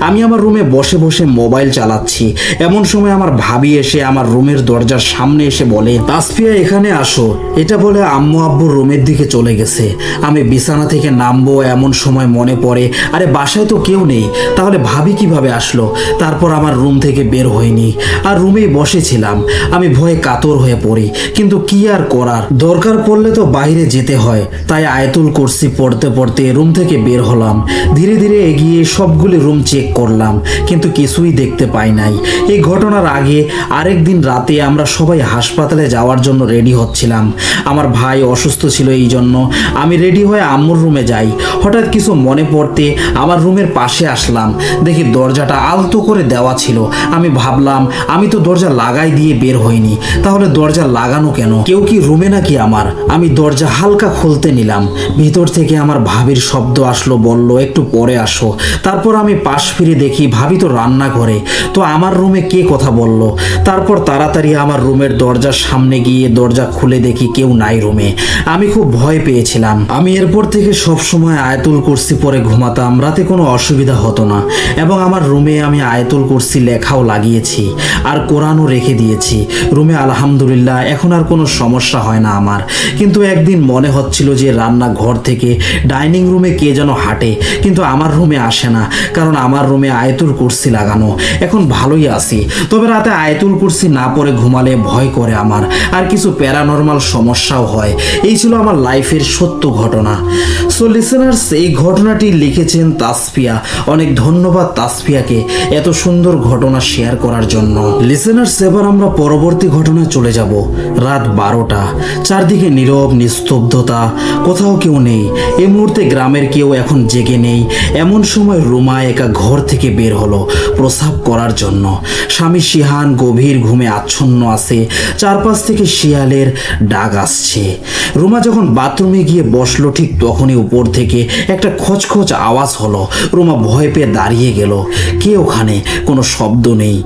আমি আমার রুমে বসে বসে মোবাইল চালাচ্ছি। এমন সময় আমার ভাবি এসে আমার রুমের দরজার সামনে এসে বলে, তাসফিয়া এখানে আসো। এটা বলে আম্মু আব্বুর রুমের দিকে চলে গেছে। আমি বিছানা থেকে নামবো এমন সময় মনে পড়ে, আরে বাসায় তো কেউ নেই, তাহলে ভাবি কিভাবে আসলো? তারপর আমার রুম থেকে বের হইনি, আর রুমেই বসেছিলাম। আমি ভয়ে কাতর হয়ে পড়ি, কিন্তু কি আর করার, দরকার পড়লে তো বাইরে যেতে হয়। তাই আয়াতুল কুরসি পড়তে পড়তে রুম থেকে বের হলাম। ধীরে ধীরে এগিয়ে সবগুলি রুম চেক করলাম, কিন্তু কিছুই দেখতে পাই নাই। এই ঘটনার আগে আরেকদিন রাতে আমরা সবাই হাসপাতালে যাওয়ার জন্য রেডি হচ্ছিলাম। আমার ভাই অসুস্থ ছিল, এই জন্য আমি রেডি হয়ে আম্মুর রুমে যাই। হঠাৎ কিছু মনে পড়তে আমার রুমের পাশে আসলাম, দেখি দরজাটা আলতো করে দেওয়া ছিল। আমি ভাবলাম আমি তো দরজা লাগাই দিয়ে বের হইনি, তাহলে দরজা লাগানো কেন? কেউ কি রুমে নাকি আমার? আমি দরজা হালকা খুলতে নিলাম, ভিতর থেকে আমার ভাবির শব্দ আসলো, বলল একটু পরে আসো। তারপর আমি পাশ ফিরে দেখি ভাবি তো রান্না করে। তো আমার রুমে কে কথা বলল? তারপর তাড়াতাড়ি আমার রুমের দরজার সামনে গিয়ে দরজা খুলে দেখি কেউ নাই রুমে। আমি খুব ভয় পেয়েছিলাম। আমি এরপর থেকে সব সময় আয়াতুল কুরসি পরে ঘুমাতাম, রাতে কোনো অসুবিধা হতো না। এবং আমার রুমে আমি আয়াতুল কুরসি লেখাও লাগিয়েছি, আর কোরআনও রেখে দিয়েছি রুমে। আলহামদুলিল্লাহ এখন আর কোনো সমস্যা হয় না আমার। কিন্তু একদিন মনে হচ্ছিল যে রান্নাঘর থেকে ডাইনিং রুমে কে যেন হাঁটে, কিন্তু আমার রুমে আসে না, কারণ আমার রুমে আয়াতুল কুরসি লাগানো। এখন ভালোই আছি, তবে রাতে আয়াতুল কুরসি না পরে ঘুমালে ভয় করে আমার, আর কিছু প্যারানর্মাল সমস্যাও হয়। এই ছিল আমার লাইফের সত্য ঘটনা। সো লিসেনার্স, এই ঘটনাটি লিখেছেন তাসফিয়া। অনেক ধন্যবাদ তাসফিয়াকে এত সুন্দর ঘটনা শেয়ার করার জন্য। লিসেনার্স, এবার আমরা পরবর্তী ঘটনায় চলে যাব। রাত 12টা, চারদিকে নীরব নিস্তব্ধতা, কোথাও কেউ নেই। এই মুহূর্তে গ্রামের কেউ এখন জেগে নেই। এমন সময় রুমা একা ঘর থেকে বের হলো প্রস্রাব করার জন্য। স্বামী শিহান গভীর ঘুমে আচ্ছন্ন আছে, চারপাশ থেকে শিয়ালের ডাক আসছে। রুমা যখন বাথরুমে গিয়ে বসলো, ঠিক তখনই উপর থেকে একটা খচখচ আওয়াজ হলো। রুমা ভয় পেয়ে দাঁড়িয়ে গেল। কে ওখানে? কোনো শব্দ নেই।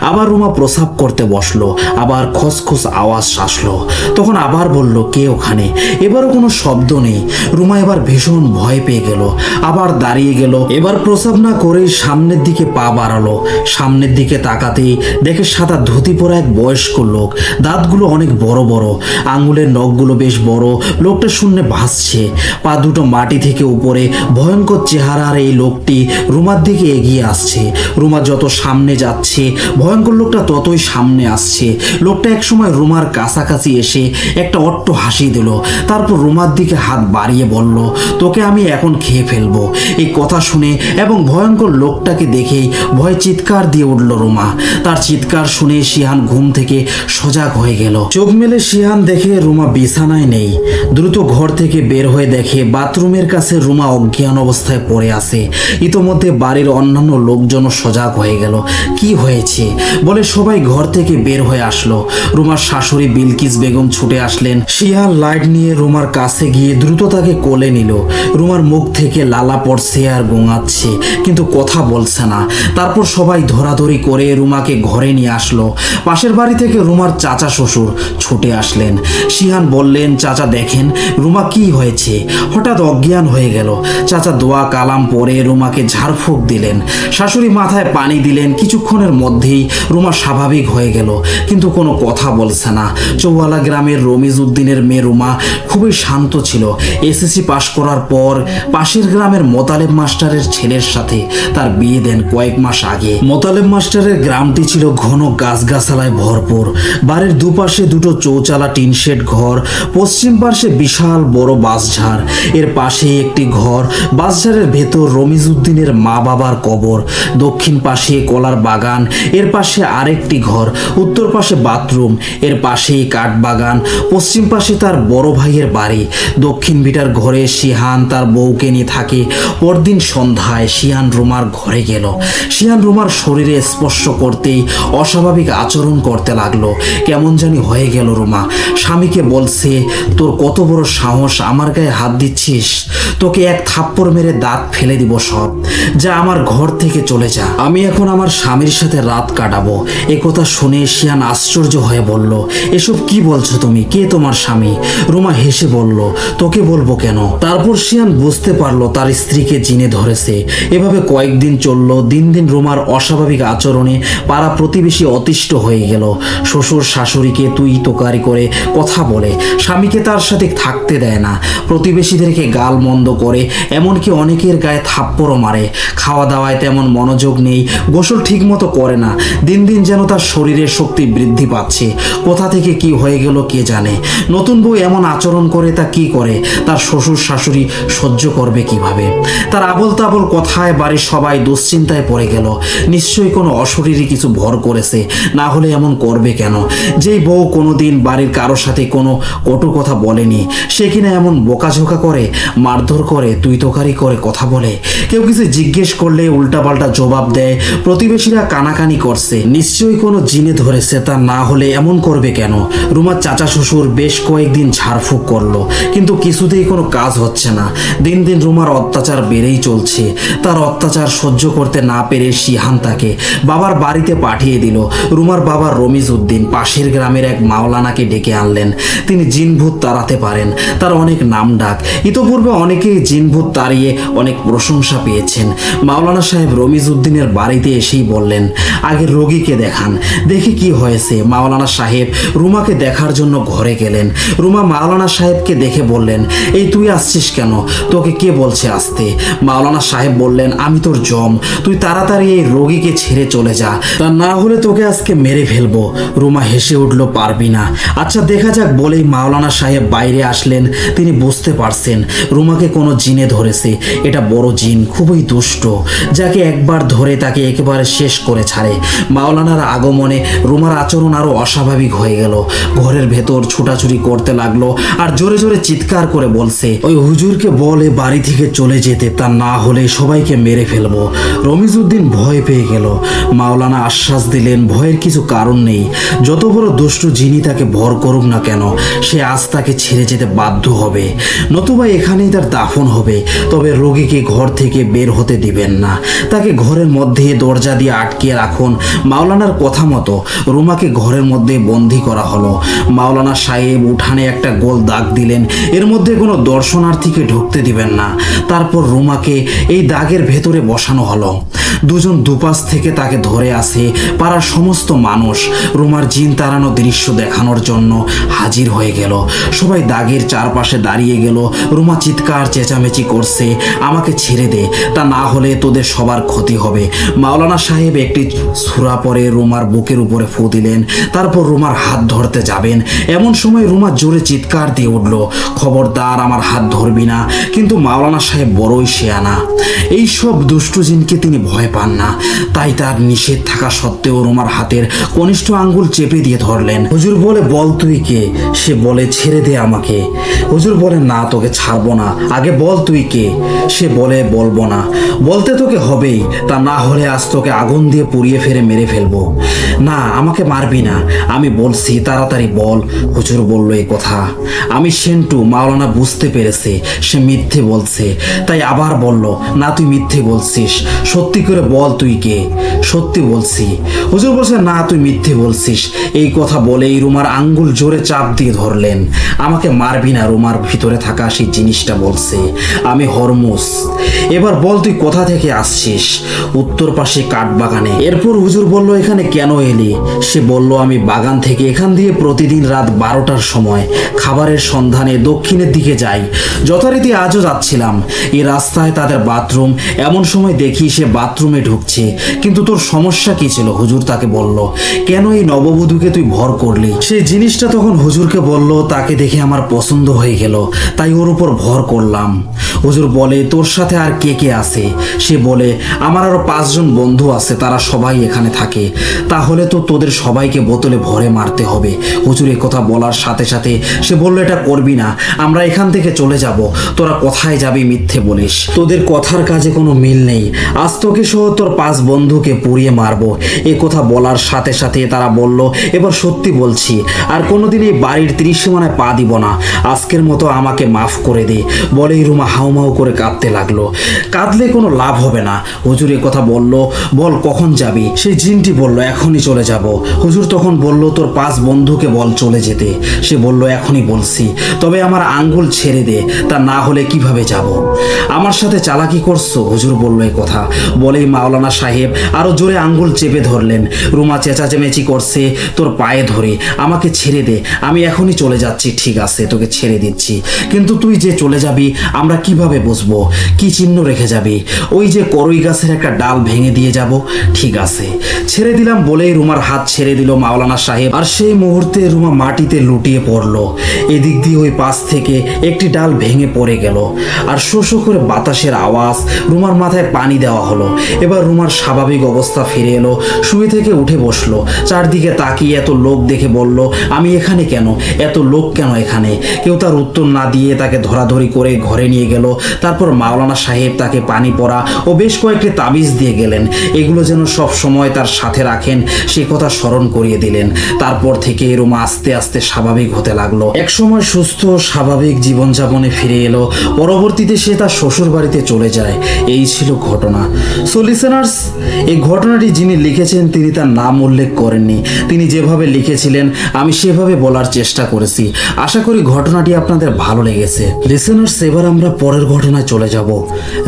আবার রুমা প্রস্রাব করতে বসলো, আবার খসখস আওয়াজ আসলো। তখন আবার বলল, কে ওখানে? এবারও কোনো শব্দ নেই। রুমা এবার ভীষণ ভয় পেয়ে গেল, আবার দাঁড়িয়ে গেল। এবার প্রস্রাব না করেই সামনের দিকে পা বাড়ালো। সামনের দিকে তাকাতেই দেখে সাদা ধুতি পরা এক বয়স্ক লোক। দাঁতগুলো অনেক বড় বড়, আঙুলের নখগুলো বেশ বড়। লোকটা শূন্যে ভাসছে, পা দুটো মাটি থেকে উপরে। ভয়ঙ্কর চেহারার এই লোকটি রুমার দিকে এগিয়ে আসছে। রুমা যত সামনে যাচ্ছে, ভয়ঙ্কর লোকটা ততই সামনে আসছে। লোকটা একসময় রুমার কাছাকাছি এসে একটা অট্ট হাসি দিল, তারপর রুমার দিকে হাত বাড়িয়ে বলল, তোকে আমি এখন খেয়ে ফেলবো। এই কথা শুনে এবং ভয়ঙ্কর লোকটাকে দেখেই ভয় চিৎকার দিয়ে উঠল রুমা। তার চিৎকার শুনে শিহান ঘুম থেকে সজাগ হয়ে গেল। চোখ মেলে শিহান দেখে রুমা বিছানায় নেই। দ্রুত ঘর থেকে বের হয়ে দেখে বাথরুমের কাছে রুমা অজ্ঞান অবস্থায় পড়ে আছে। ইতোমধ্যে বাড়ির অন্যান্য লোকজনও সজাগ হয়ে গেল। কি হয়েছে বলে সবাই ঘর থেকে বের হয়ে আসলো। রুমার শাশুড়ি বিলকিস বেগম ছুটে আসলেন। শিহান লাইট নিয়ে রুমার কাছে গিয়ে দ্রুত তাকে কোলে নিল। রুমার মুখ থেকে লালা পড়ছে আর গোঙাচ্ছে, কিন্তু কথা বলছে না। তারপর সবাই ধরাধরি করে রুমাকে ঘরে নিয়ে আসলো। পাশের বাড়ি থেকে রুমার চাচা শ্বশুর ছুটে আসলেন। শিহান বললেন, চাচা দেখেন রুমা কি হয়েছে। হঠাৎ অজ্ঞান হয়ে গেল। চাচা দোয়া কালাম পরে রুমাকে ঝাড়ফুঁক দিলেন। শাশুড়ি মাথায় পানি দিলেন। কিছুক্ষণের মধ্যে মধ্যেই রুমা স্বাভাবিক হয়ে গেল, কিন্তু কোনো কথা বলছে না। চৌয়ালা গ্রামের রমিজ উদ্দিনের মেয়ে রুমা খুবই শান্ত ছিল। এসএসসি পাশ করার পর পাশের গ্রামের মোতালেব মাস্টারের ছেলের সাথে তার বিয়ে দেন কয়েক মাস আগে। মোতালেব মাস্টারের গ্রামটি ছিল ঘন গাছগাছালায় ভরপুর। বাড়ির দুপাশে দুটো চৌচালা টিন শেড ঘর, পশ্চিম পাশে বিশাল বড় বাঁশঝাড়, এর পাশে একটি ঘর। বাঁশঝাড়ের ভেতর রমিজ উদ্দিনের মা বাবার কবর। দক্ষিণ পাশে কলার বাগান, এর পাশে আরেকটি ঘর। উত্তর পাশে বাথরুম, এর পাশেই কাঠ বাগান। পশ্চিম পাশে তার বড় ভাইয়ের বাড়ি। দক্ষিণ ভিটার ঘরে শিহান তার বউকে নিয়ে থাকে। পরদিন সন্ধ্যায় শিহান রুমার ঘরে গেল। শিহান রুমার শরীরে স্পর্শ করতেই অস্বাভাবিক আচরণ করতে লাগলো। কেমন জানি হয়ে গেল রুমা। স্বামীকে বলছে, তোর কত বড় সাহস, আমার গায়ে হাত দিচ্ছিস? তোকে এক থাপ্পড় মেরে দাঁত ফেলে দিব সব। যা, আমার ঘর থেকে চলে যা। আমি এখন আমার স্বামীর সাথে রাত কাটাবো। একথা শুনে শিয়ান আশ্চর্য হয়ে বলল, এসব কি বলছো তুমি? কে তোমার স্বামী? রুমা হেসে বলল, তোকে বলবো কেন? তারপর শিয়ান বুঝতে পারলো তার স্ত্রীকে জিনে ধরেছে। এভাবে কয়েকদিন চলল। দিন দিন রুমার অস্বাভাবিক আচরণে পাড়া প্রতিবেশী অতিষ্ঠ হয়ে গেল। শ্বশুর শাশুড়িকে তুই তোকারি করে কথা বলে, স্বামীকে তার সাথে থাকতে দেয় না, প্রতিবেশীদেরকে গাল মন্দ করে, এমনকি অনেকের গায়ে থাপ্পড়ও মারে। খাওয়া দাওয়ায় তেমন মনোযোগ নেই, গোসল ঠিক মতো করে না। দিন দিন যেন তার শরীরের শক্তি বৃদ্ধি পাচ্ছে। কোথা থেকে কি হয়ে গেল কে জানে। নতুন বউ এমন আচরণ করে তা কি করে তার শ্বশুর শাশুড়ি সহ্য করবে কিভাবে? তার আবল তাবল কথায় বাড়ির সবাই দুশ্চিন্তায় পড়ে গেল। নিশ্চয়ই কোনো অশরীরী কিছু ভর করেছে, না হলে এমন করবে কেন? যেই বউ কোনোদিন বাড়ির কারোর সাথে কোনো কটু কথা বলেনি, সে কিনা এমন বোকাঝোকা করে, মারধর করে, তুই তোকারি করে কথা বলে। কেউ কিছু জিজ্ঞেস করলে উল্টাপাল্টা জবাব দেয়। প্রতিবেশীরা কানাকানি করছে, নিশ্চয়ই কোনো জিনে ধরেছে, তা না হলে এমন করবে কেন? রুমার চাচা শ্বশুর বেশ কয়েকদিন ঝাড়ফুঁক করলো, কিন্তু কিছুতেই কোনো কাজ হচ্ছে না। দিন দিন রুমার অত্যাচার বেড়েই চলছে। তার অত্যাচার সহ্য করতে না পেরে শিহান তাকে বাবার বাড়িতে পাঠিয়ে দিল। রুমার বাবা রমিজ উদ্দিন পাশের গ্রামের এক মাওলানাকে ডেকে আনলেন। তিনি জিনভূত তাড়াতে পারেন, তার অনেক নাম ডাক। ইতোপূর্বে অনেকেই জিনভূত তাড়িয়ে অনেক প্রশংসা পেয়েছেন। মাওলানা সাহেব রমিজ উদ্দিনের বাড়িতে এসেই বললেন, আগে রোগীকে দেখান, দেখি কি হয়েছে। মাওলানা সাহেব রুমাকে দেখার জন্য ঘরে গেলেন। রুমা মাওলানা সাহেবকে দেখে বললেন, এই তুই আসছিস কেন? তোকে কে বলছে আসতে? মাওলানা সাহেব বললেন, আমি তোর জম, তুই তাড়াতাড়ি এই রোগীকে ছেড়ে চলে যা, তা না হলে তোকে আজকে মেরে ফেলবো। রুমা হেসে উঠল, পারবি না? আচ্ছা দেখা যাক। বলেই মাওলানা সাহেব বাইরে আসলেন। তিনি বুঝতে পারছেন রুমাকে কোনো জিনে ধরেছে। এটা বড় জিন, খুবই দুষ্ট, যাকে একবার ধরে তাকে একেবারে শেষ করে ছাড়ে। মাওলানার আগমনে রুমার আচরণ আরো অস্বাভাবিক হয়ে গেল। ঘরের ভেতর ছুটাছুটি করতে লাগলো আর জোরে জোরে চিৎকার করে বলছে, ওই হুজুরকে বলে বাড়ি থেকে চলে যেতে, তা না হলে সবাইকে মেরে ফেলবো। রমিজ উদ্দিন ভয় পেয়ে গেল। মাওলানা আশ্বাস দিলেন, ভয়ের কিছু কারণ নেই। যত বড় দুষ্ট জিনি তাকে ভর করুক না কেন, সে আজ তাকে ছেড়ে যেতে বাধ্য হবে, নতুবা এখানেই তার দাফন হবে। তবে রোগীকে ঘর থেকে বের হতে দিবেন না, তাকে ঘরের মধ্যে দরজা দিয়ে আটকে রাখুন। মাওলানার কথা মতো রুমাকে ঘরের মধ্যে বন্দি করা হলো। মাওলানা সাহেব উঠানে একটা গোল দাগ দিলেন, এর মধ্যে কোনো দর্শনার্থীকে ঢুকতে দিবেন না। তারপর রুমাকে এই দাগের ভেতরে বসানো হলো। দুজন দুপাশ থেকে তাকে ধরে আসে পাড়ার সমস্ত মানুষ। রুমার জিন তাড়ানো দৃশ্য দেখানোর জন্য হাজির হয়ে গেল। সবাই দাগের চারপাশে দাঁড়িয়ে গেল। রুমা চিৎকার চেঁচামেচি করছে, আমাকে ছেড়ে দে, তা না হলে তোদের সবার ক্ষতি হবে। মাওলানা সাহেব একটি সূরা পরে রুমার বুকের উপরে ফু দিলেন। তারপর রুমার হাত ধরতে যাবেন, এমন সময় রুমা জোরে চিৎকার দিয়ে উঠল, খবরদার আমার হাত ধরবি না। কিন্তু মাওলানা সাহেব বড়ই শেয়ানা, এই সব দুষ্টু জিনকে তিনি ভয় পান না। তাই তার নিষেধ থাকা সত্ত্বেও রুমার হাতের কনিষ্ঠ আঙ্গুল চেপে দিয়ে ধরলেন। হুজুর বলে, বল তুই কে? সে বলে, ছেড়ে দে আমাকে। হুজুর বলে, না তোকে ছাড়বো না, আগে বল তুই কে? সে বলে, বলবো না। বলতে তোকে হবেই, তা না হলে আজ তোকে আগুন দিয়ে পুড়িয়ে ফেরে মেরে ফেলবো। না আমাকে মারবি না, আমি বলছি তাড়াতাড়ি বল। হুজুর বলল, এই কথা আমি সেন্টু। মাওলানা বুঝতে পেরেছে সে মিথ্যে বলছে, তাই আবার বলল, না তুই মিথ্যে বলছিস, সত্যি করে করে বল তুই কে? সত্যি বলছি। হুজুর বলছে, না তুই মিথ্যে বলছিস। এই কথা বলেই রুমার আঙ্গুল জোরে চাপ দিয়ে ধরলেন। আমাকে মারবি না, রুমার ভিতরে থাকা সেই জিনিসটা বলছে, আমি হরমুজ। এবার বল তুই কোথা থেকে আসছিস? উত্তর পাশে কাঠবাগানে। এরপর হুজুর বলল, এখানে কেন এলি? সে বলল, আমি বাগান থেকে এখান দিয়ে প্রতিদিন রাত 12টার সময় খাবারের সন্ধানে দক্ষিণের দিকে যাই। যথারীতি আজও যাচ্ছিলাম। এই রাস্তায় তাদের বাথরুম, এমন সময় দেখি সে বাথরুমে ঢুকছে। কিন্তু তোর সমস্যা কি ছিল? হুজুর তাকে বলল, কেন এই নববধূকে তুই ভর করলি? সেই জিনিসটা তখন হুজুরকে বলল, তাকে দেখে আমার পছন্দ হয়ে গেল, তাই ওর উপর ভর করলাম। হুজুর বলে, তোর সাথে আর কে কে আছে? সে বলে, আমার আরো 5 জন বন্ধু আছে, তারা সবাই এখানে থাকে। তাহলে তো তোদের সবাইকে বোতলে ভরে মারতে হবে। হুজুর কথা বলার সাথে সাথে সে বলল, এটা করবি না, আমরা এখান থেকে চলে যাব। তোরা কোথায় যাবি মিথ্যে বলিস, তোদের কথার কাজে কোনো মিল নেই। আজ তোকে সহ তোর 5 বন্ধুকে পুড়িয়ে মারবো। এ কথা বলার সাথে সাথে তারা বলল, এবার সত্যি বলছি, আর কোনোদিন এই বাড়ির ত্রিসীমানায় পা দিব না। আজকের মতো আমাকে মাফ করে দে। বলেই রুমা হাউমাউ করে কাঁদতে লাগলো। কাঁদলে কোনো লাভ হবে না। হুজুর কথা বলল, বল কখন যাবি? সেই জিনটি বলল, এখনই চলে যাব। হুজুর তখন বলল, তোর 5 বন্ধুকে বল চলে যেতে। সে বলল, এখনই বলছি, তবে আমার আঙ্গুল ছেড়ে দে, তা না হলে কিভাবে যাব? আমার সাথে চালাকি করছো? হুজুর বলল কথা। বলেই মাওলানা সাহেব আরো জোরে আঙ্গুল চেপে ধরলেন। রুমা চেঁচাচেমেচি করছে, তোর পায়ে ধরে, আমাকে ছেড়ে দে, আমি এখনই চলে যাচ্ছি। ঠিক আছে, তোকে ছেড়ে দিচ্ছি, কিন্তু তুই যে চলে যাবি আমরা কিভাবে বুঝবো? কি চিহ্ন রেখে যাবি? ওই যে করই গাছের একটা ডাল ভেঙে দিয়ে যাব। ঠিক আছে, ছেড়ে দিলাম। বলেই রুমার হাত ছেড়ে দিল মাওলানা সাহেব। আর সেই মুহূর্তে রুমা মাটিতে লুটিয়ে পড়লো। এদিক দিয়ে ওই পাশ থেকে একটি ডাল ভেঙে পড়ে গেল। আর শো শো করে বাতাসের আওয়াজ। রুমার মাথায় পানি দেওয়া হলো। এবার রুমার স্বাভাবিক অবস্থা ফিরে এলো। শুয়ে থেকে উঠে বসলো। চারদিকে তাকিয়ে এত লোক দেখে বলল, আমি এখানে কেন? এত লোক কেন এখানে? কেউ তার উত্তর না দিয়ে তাকে ধরাধরি করে ঘরে নিয়ে গেল। তারপর মাওলানা সাহেব তাকে পানি পড়া ও বেশ কয়েকটি তাবিজ দিয়ে গেলেন। এগুলো যেন সব সময় তার সাথে রাখেন সে কথা স্মরণ করিয়ে দিলেন। তারপর থেকে রুমা আস্তে আস্তে স্বাভাবিক হতে লাগলো। একসময় সুস্থ স্বাভাবিক জীবনযাপনে ফিরে এলো। পরবর্তীতে সে তার শ্বশুর বাড়িতে চলে যায়। এই ছিল ঘটনা। সো লিসেনার্স, এই ঘটনাটি যিনি লিখেছেন তিনি তার নাম উল্লেখ করেননি। তিনি যেভাবে লিখেছিলেন আমি সেভাবে বলার চেষ্টা করেছি। আশা করি ঘটনাটি আপনাদের ভালো লেগেছে। লিসেনার্স, এবার আমরা পরের ঘটনায় চলে যাব।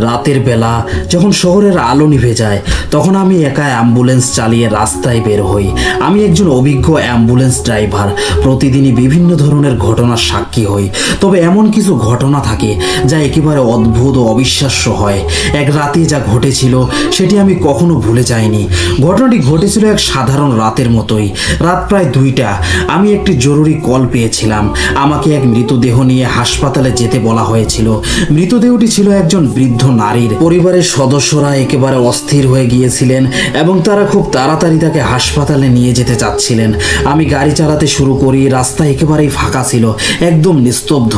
রাতের বেলা যখন শহরের আলো নিভে যায় তখন আমি একা অ্যাম্বুলেন্স চালিয়ে রাস্তায় বের হই। আমি একজন অভিজ্ঞ অ্যাম্বুলেন্স ড্রাইভার। প্রতিদিনই বিভিন্ন ধরনের ঘটনার সাক্ষী হই। তবে এমন কিছু ঘটনা থাকে যা একেবারে অদ্ভুত ও অবিশ্বাস্য হয়। এক রাতে যা ঘটেছিল সেটি আমি কখনো ভুলে যাইনি। ঘটনাটি ঘটেছিল এক সাধারণ রাতের মতোই। রাত প্রায় 2টা। আমি একটি জরুরি কল পেয়েছিলাম। আমাকে এক মৃতদেহ নিয়ে হাসপাতালে যেতে বলা হয়েছিল। মৃতদেহটি ছিল একজন বৃদ্ধ নারীর। পরিবারের সদস্যরা একেবারে অস্থির হয়ে গিয়েছিলেন এবং তারা খুব তাড়াতাড়ি তাকে হাসপাতালে নিয়ে যেতে চাচ্ছিলেন। আমি গাড়ি চালাতে শুরু করি। রাস্তা একেবারেই ফাঁকা ছিল, একদম নিস্তব্ধ।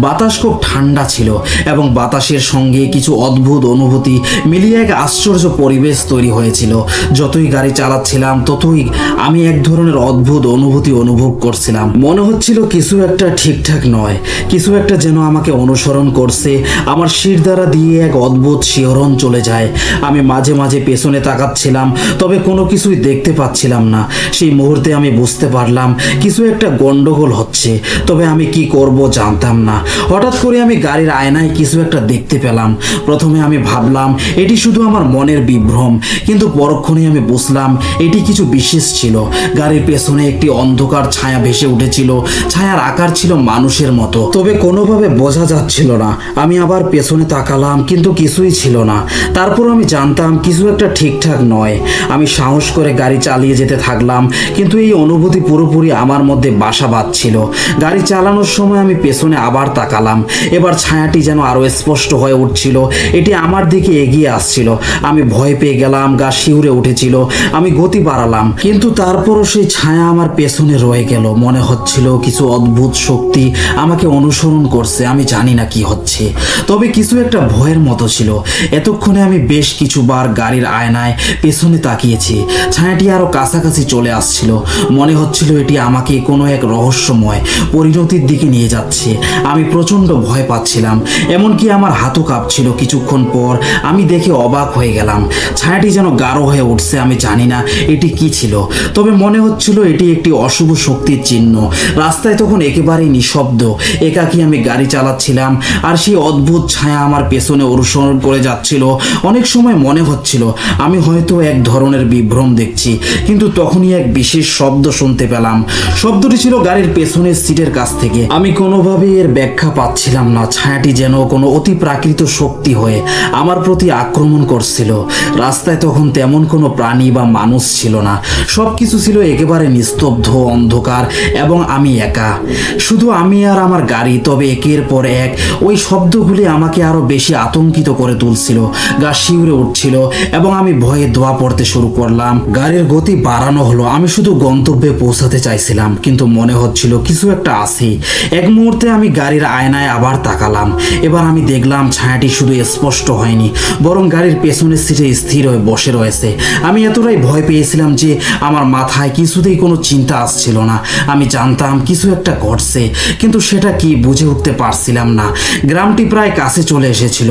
বাতাস খুব ঠান্ডা ছিল এবং বাতাসের সঙ্গে কিছু অদ্ভুত অনুভূতি মিলিয়ে এক আশ্চর্য পরিবেশ তৈরি হয়েছিল। যতই গাড়ি চালাচ্ছিলাম ততই আমি এক ধরনের অদ্ভুত অনুভূতি অনুভব করছিলাম। মনে হচ্ছিল কিছু একটা ঠিকঠাক নয়, কিছু একটা যেন আমাকে অনুসরণ করছে। আমার শির দ্বারা দিয়ে এক অদ্ভুত শিহরণ চলে যায়। আমি মাঝে মাঝে পেছনে তাকাচ্ছিলাম, তবে কোনো কিছুই দেখতে পাচ্ছিলাম না। সেই মুহূর্তে আমি বুঝতে পারলাম কিছু একটা গন্ডগোল হচ্ছে, তবে আমি কি করব জানতাম না। হঠাৎ করে আমি গাড়ির আয়নায় কিছু একটা দেখতে পেলাম। প্রথমে আমি ভাবলাম এটি শুধু আমার মনের বিভ্রম, কিন্তু পরক্ষণে আমি বুঝলাম এটি কিছু বিশেষ ছিল। গাড়ির পেছনে একটি অন্ধকার ছায়া ভেসে উঠেছিল। ছায়ার আকার ছিল মানুষের মতো, তবে কোনোভাবে বোঝা যাচ্ছিল না। আমি আবার পেছনে তাকালাম, কিন্তু কিছুই ছিল না। তারপর আমি জানতাম কিছু একটা ঠিকঠাক নয়। আমি সাহস করে গাড়ি চালিয়ে যেতে থাকলাম, কিন্তু এই অনুভূতি পুরোপুরি আমার মধ্যে বাসা বাঁধছিল। গাড়ি চালানোর সময় আমি পেছনে আবার তাকালাম। এবার ছায়াটি যেন আরো স্পষ্ট হয়ে উঠছিল। এটি আমার দিকে এগিয়ে আসছিল। আমি ভয় পেয়ে গেলাম, গা শিউরে উঠেছিল। আমি গতি বাড়ালাম, কিন্তু তারপরও সেই ছায়া আমার পেছনে রয়ে গেল। মনে হচ্ছিল কিছু অদ্ভুত শক্তি আমাকে অনুসরণ করছে। আমি জানি না কি হচ্ছে, তবে কিছু একটা ভয়ের মতো ছিল। এতক্ষণে আমি বেশ কিছুবার গাড়ির আয়নায় পেছনে তাকিয়েছি। ছায়াটি আরো কাছাকাছি চলে আসছিল। মনে হচ্ছিল এটি আমাকে কোনো এক রহস্যময় পরিণতির দিকে নিয়ে যাচ্ছে। আমি প্রচন্ড ভয় পাচ্ছিলাম, এমনকি আমার হাতও কাঁপছিল। কিছুক্ষণ পর আমি দেখে অবাক হয়ে গেলাম। ছায়াটি যেন গাঢ় হয়ে উঠছে, আমি জানি না এটি কি ছিল, তবে মনে হচ্ছিল এটি একটি অশুভ শক্তির চিহ্ন। রাস্তায় তখন একেবারেই নিঃশব্দ, একাকী আমি গাড়ি চালাচ্ছিলাম, আর সেই অদ্ভুত ছায়া আমার পেছনে অনুসরণ করে যাচ্ছিল। অনেক সময় মনে হচ্ছিল আমি হয়তো এক ধরনের বিভ্রম দেখছি, কিন্তু তখনই এক বিশেষ শব্দ শুনতে পেলাম। শব্দটি ছিল গাড়ির পেছনের সিটের কাছ থেকে। আমি কোনোভাবেই এর ব্যাখ্যা পাচ্ছিলাম না। ছায়াটি যেন কোনো অতি প্রাকৃত শক্তি হয়ে আমার প্রতি আক্রমণ করছিল। রাস্তায় তখন তেমন কোনো প্রাণী বা মানুষ ছিল না, সবকিছু ছিল একেবারে নিস্তব্ধ, অন্ধকার এবং আমি একা, শুধু আমি আর আমার গাড়ি। তবে একের পর এক ওই শব্দগুলি আমাকে আরো বেশি আতঙ্কিত করে তুলছিল। গা শিউরে উঠছিল এবং আমি ভয়ে ধোয়া পড়তে শুরু করলাম। গাড়ির গতি বাড়ানো হলো। আমি শুধু গন্তব্যে পৌঁছাতে চাইছিলাম, কিন্তু মনে হচ্ছিল কিছু একটা আছে। এক মুহূর্তে আমি গাড়ির আয়নায় আবার তাকালাম। এবার আমি দেখলাম ছায়াটি শুধু স্পষ্ট হয়নি, বরং গাড়ির পেছনের সিটে স্থির হয়ে বসে রয়েছে। আমি এতটাই ভয় পেয়েছিলাম যে আমার মাথায় কিছুতেই কোনো চিন্তা আসছিল না। আমি জানতাম কিছু একটা ঘটছে, কিন্তু সেটা কি বুঝে উঠতে পারছিলাম না। গ্রামটি প্রায় কাছে চলে এসেছিল।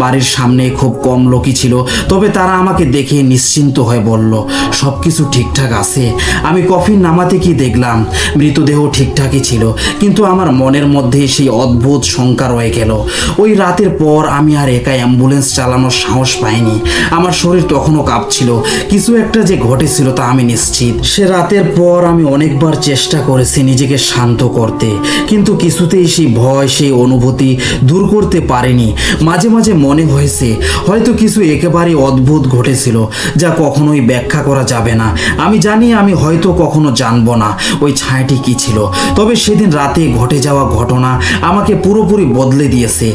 বাড়ির সামনে খুব কম লোকই ছিল, তবে তারা আমাকে দেখে নিশ্চিন্ত হয়ে বলল, সব কিছু ঠিকঠাক আছে। আমি কফিন নামাতে কি দেখলাম মৃতদেহ ঠিকঠাকই ছিল, কিন্তু আমার মনের মধ্যে সেই অদ্ভুত শঙ্কা রয়ে গেল। ওই রাতের পর আমি আর একা অ্যাম্বুলেন্স চালানোর সাহস পাইনি। আমার শরীর তখনও কাঁপছিল। কিছু একটা যে ঘটেছিল তা আমি নিশ্চিত। সে রাতের পর আমি অনেকবার চেষ্টা করেছি নিজেকে শান্ত করতে, কিন্তু কিছুতেই সেই ভয়, সেই অনুভূতি দূর করতে পারিনি। মাঝে মাঝে মনে হয়েছে হয়তো কিছু একেবারে অদ্ভুত ঘটেছিল, যা কখনোই ব্যাখ্যা করা যাবে না। আমি জানি আমি হয়তো কখনো জানবো না ওই ছায়াটি কি ছিল, তবে সেদিন রাতে ঘটে যাওয়া ঘটনা আমাকে পুরোপুরি বদলে দিয়েছে।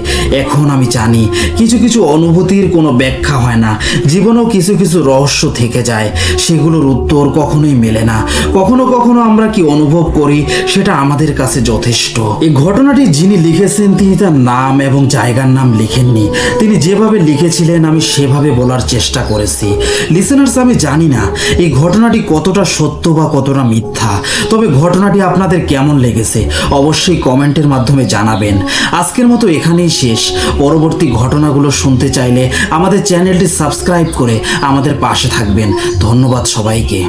এখন আমি জানি কিছু কিছু অনুভূতির কোনো ব্যাখ্যা হয় না, জীবনেও কিছু কিছু রহস্য থেকে যায়, সেগুলোর উত্তর কখনোই মেলে না। কখনো কখনো আমরা কি অনুভব করি সেটা আমাদের কাছে যথেষ্ট। এই ঘটনাটি যিনি লিখেছেন তিনি তার নাম এবং জায়গার নাম লিখেননি। তিনি যেভাবে লিখেছিলেন আমি সেভাবে বলার চেষ্টা করেছি। লিসেনার্স, আমি জানি না এই ঘটনাটি কতটা সত্য বা কতটা মিথ্যা, তবে ঘটনাটি আপনাদের কেমন লেগেছে অবশ্যই কমেন্টের মাধ্যমে জানাবেন। আজকের মতো এখানেই শেষ। পরবর্তী ঘটনাগুলো শুনতে চাইলে আমাদের চ্যানেলটি সাবস্ক্রাইব করে আমাদের পাশে থাকবেন। ধন্যবাদ সবাইকে।